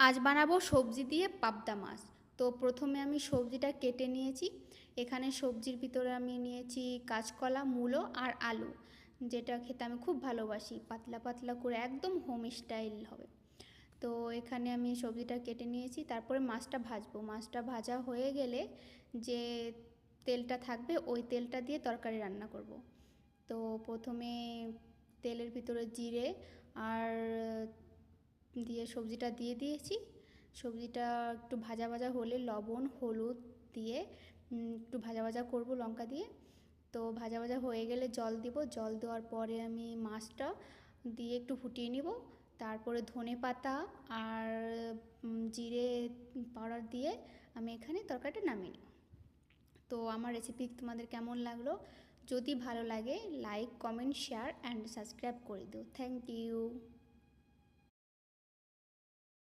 আজ বানাবো সবজি দিয়ে পাবদা মাছ। তো প্রথমে আমি সবজিটা কেটে নিয়েছি। এখানে সবজির ভিতরে আমি নিয়েছি কাঁচকলা, মূলো আর আলু, যেটা খেতে আমি খুব ভালোবাসি, পাতলা পাতলা করে একদম হোম স্টাইল হবে। তো এখানে আমি সবজিটা কেটে নিয়েছি, তারপরে মাছটা ভাজবো। মাছটা ভাজা হয়ে গেলে যে তেলটা থাকবে ওই তেলটা দিয়ে তরকারি রান্না করব। তো প্রথমে তেলের ভিতরে জিরে আর দিয়ে সবজিটা দিয়ে দিয়েছি। সবজিটা একটু ভাজা ভাজা হলে লবণ হলুদ দিয়ে একটু ভাজা ভাজা করব লঙ্কা দিয়ে। তো ভাজা ভাজা হয়ে গেলে জল দিব, জল দেওয়ার পরে আমি মাছটা দিয়ে একটু ফুটিয়ে নিব। তারপরে ধনে পাতা আর জিরে পাউডার দিয়ে আমি এখানে তরকারিটা নামিয়ে নিব। তো আমার রেসিপি তোমাদের কেমন লাগলো? যদি ভালো লাগে like comment share and subscribe করে দিও। Thank you.